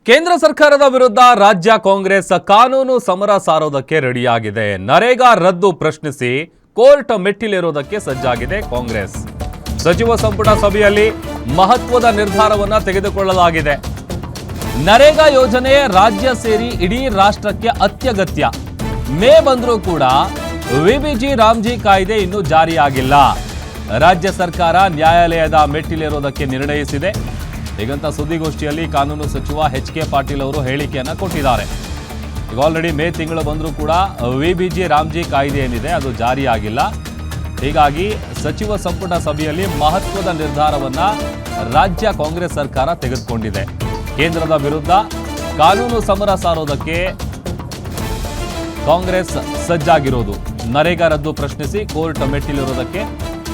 ಕೇಂದ್ರ ಸರ್ಕಾರದ ವಿರುದ್ಧ ರಾಜ್ಯ ಕಾಂಗ್ರೆಸ್ ಕಾನೂನು ಸಮರ ಸಾರೋದಕ್ಕೆ ರೆಡಿಯಾಗಿದೆ. ನರೇಗಾ ರದ್ದು ಪ್ರಶ್ನಿಸಿ ಕೋರ್ಟ್ ಮೆಟ್ಟಿಲೇರೋದಕ್ಕೆ ಸಜ್ಜಾಗಿದೆ ಕಾಂಗ್ರೆಸ್. ಸಚಿವ ಸಂಪುಟ ಸಭೆಯಲ್ಲಿ ಮಹತ್ವದ ನಿರ್ಧಾರವನ್ನು ತೆಗೆದುಕೊಳ್ಳಲಾಗಿದೆ. ನರೇಗಾ ಯೋಜನೆ ರಾಜ್ಯ ಸೇರಿ ಇಡೀ ರಾಷ್ಟ್ರಕ್ಕೆ ಅತ್ಯಗತ್ಯ. ಮೇ ಬಂದರೂ ಕೂಡ ವಿಬಿಜಿ ರಾಮ್ಜಿ ಕಾಯ್ದೆ ಇನ್ನೂ ಜಾರಿಯಾಗಿಲ್ಲ. ರಾಜ್ಯ ಸರ್ಕಾರ ನ್ಯಾಯಾಲಯದ ಮೆಟ್ಟಿಲೇರೋದಕ್ಕೆ ನಿರ್ಣಯಿಸಿದೆ. ಹೀಗಂತ ಸುದ್ದಿಗೋಷ್ಠಿಯಲ್ಲಿ ಕಾನೂನು ಸಚಿವ ಎಚ್.ಕೆ. ಪಾಟೀಲ್ ಅವರು ಹೇಳಿಕೆಯನ್ನು ಕೊಟ್ಟಿದ್ದಾರೆ. ಈಗ ಆಲ್ರೆಡಿ ಮೇ ತಿಂಗಳು ಬಂದರೂ ಕೂಡ ವಿಬಿಜಿ ರಾಮ್ಜಿ ಕಾಯ್ದೆ ಏನಿದೆ ಅದು ಜಾರಿಯಾಗಿಲ್ಲ. ಹೀಗಾಗಿ ಸಚಿವ ಸಂಪುಟ ಸಭೆಯಲ್ಲಿ ಮಹತ್ವದ ನಿರ್ಧಾರವನ್ನು ರಾಜ್ಯ ಕಾಂಗ್ರೆಸ್ ಸರ್ಕಾರ ತೆಗೆದುಕೊಂಡಿದೆ. ಕೇಂದ್ರದ ವಿರುದ್ಧ ಕಾನೂನು ಸಮರ ಸಾರೋದಕ್ಕೆ ಕಾಂಗ್ರೆಸ್ ಸಜ್ಜಾಗಿರೋದು. ನರೇಗಾ ರದ್ದು ಪ್ರಶ್ನಿಸಿ ಕೋರ್ಟ್ ಮೆಟ್ಟಿಲಿರೋದಕ್ಕೆ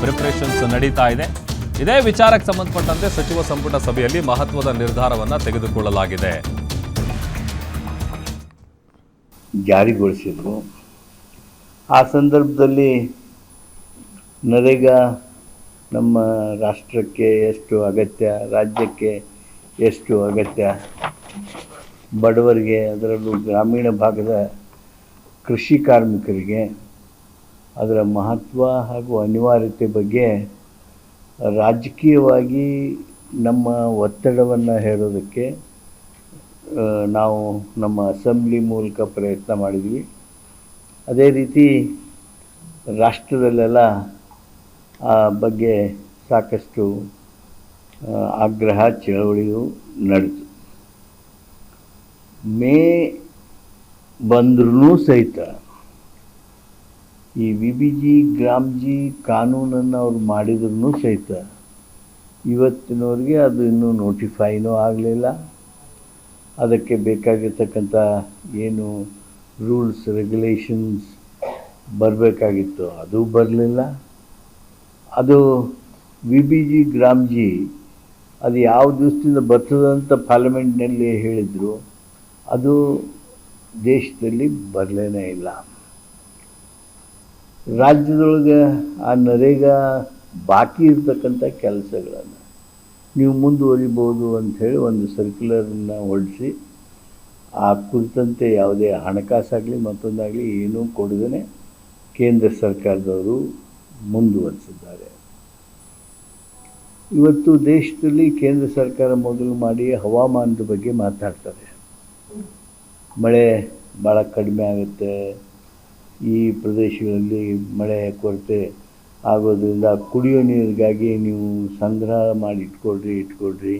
ಪ್ರಿಪರೇಷನ್ಸ್ ನಡೀತಾ ಇದೆ. ಇದೇ ವಿಚಾರಕ್ಕೆ ಸಂಬಂಧಪಟ್ಟಂತೆ ಸಚಿವ ಸಂಪುಟ ಸಭೆಯಲ್ಲಿ ಮಹತ್ವದ ನಿರ್ಧಾರವನ್ನು ತೆಗೆದುಕೊಳ್ಳಲಾಗಿದೆ. ಜಾರಿಗೊಳಿಸಿದ್ರು. ಆ ಸಂದರ್ಭದಲ್ಲಿ ನರೇಗಾ ನಮ್ಮ ರಾಷ್ಟ್ರಕ್ಕೆ ಎಷ್ಟು ಅಗತ್ಯ, ರಾಜ್ಯಕ್ಕೆ ಎಷ್ಟು ಅಗತ್ಯ, ಬಡವರಿಗೆ, ಅದರಲ್ಲೂ ಗ್ರಾಮೀಣ ಭಾಗದ ಕೃಷಿ ಕಾರ್ಮಿಕರಿಗೆ ಅದರ ಮಹತ್ವ ಹಾಗೂ ಅನಿವಾರ್ಯತೆ ಬಗ್ಗೆ ರಾಜಕೀಯವಾಗಿ ನಮ್ಮ ಒತ್ತಡವನ್ನು ಹೇರೋದಕ್ಕೆ ನಾವು ನಮ್ಮ ಅಸೆಂಬ್ಲಿ ಮೂಲಕ ಪ್ರಯತ್ನ ಮಾಡಿದ್ವಿ. ಅದೇ ರೀತಿ ರಾಷ್ಟ್ರದಲ್ಲೆಲ್ಲ ಆ ಬಗ್ಗೆ ಸಾಕಷ್ಟು ಆಗ್ರಹ ಚಳವಳಿಯು ನಡೆಯಿತು. ಮೇ ಬಂದ್ರೂ ಸಹಿತ ಈ ವಿಬಿಜಿ ರಾಮ್ಜಿ ಕಾನೂನನ್ನು ಅವ್ರು ಮಾಡಿದ್ರೂ ಸಹಿತ ಇವತ್ತಿನವರೆಗೆ ಅದು ಇನ್ನೂ ನೋಟಿಫೈನೂ ಆಗಲಿಲ್ಲ. ಅದಕ್ಕೆ ಬೇಕಾಗಿರ್ತಕ್ಕಂಥ ಏನು ರೂಲ್ಸ್ ರೆಗ್ಯುಲೇಷನ್ಸ್ ಬರಬೇಕಾಗಿತ್ತು ಅದು ಬರಲಿಲ್ಲ. ಅದು ವಿಬಿಜಿ ರಾಮ್ಜಿ ಅದು ಯಾವ ದಿವಸದಿಂದ ಬರ್ತದಂತ ಪಾರ್ಲಿಮೆಂಟ್ನಲ್ಲಿ ಹೇಳಿದರು, ಅದು ದೇಶದಲ್ಲಿ ಬರಲೇ ಇಲ್ಲ. ರಾಜ್ಯದೊಳಗೆ ಆ ನರೇಗಾ ಬಾಕಿ ಇರ್ತಕ್ಕಂಥ ಕೆಲಸಗಳನ್ನು ನೀವು ಮುಂದುವರಿಬೋದು ಅಂಥೇಳಿ ಒಂದು ಸರ್ಕ್ಯುಲರನ್ನು ಹೊರಡಿಸಿ ಆ ಕುರಿತಂತೆ ಯಾವುದೇ ಹಣಕಾಸಾಗಲಿ ಮತ್ತೊಂದಾಗಲಿ ಏನೂ ಕೊಡದೇ ಕೇಂದ್ರ ಸರ್ಕಾರದವರು ಮುಂದುವರಿಸಿದ್ದಾರೆ. ಇವತ್ತು ದೇಶದಲ್ಲಿ ಕೇಂದ್ರ ಸರ್ಕಾರ ಮೊದಲು ಮಾಡಿ ಹವಾಮಾನದ ಬಗ್ಗೆ ಮಾತಾಡ್ತಾರೆ. ಮಳೆ ಭಾಳ ಕಡಿಮೆ ಆಗುತ್ತೆ, ಈ ಪ್ರದೇಶಗಳಲ್ಲಿ ಮಳೆ ಕೊರತೆ ಆಗೋದ್ರಿಂದ ಕುಡಿಯೋ ನೀರಿಗಾಗಿ ನೀವು ಸಂಗ್ರಹ ಮಾಡಿ ಇಟ್ಕೊಳ್ರಿ.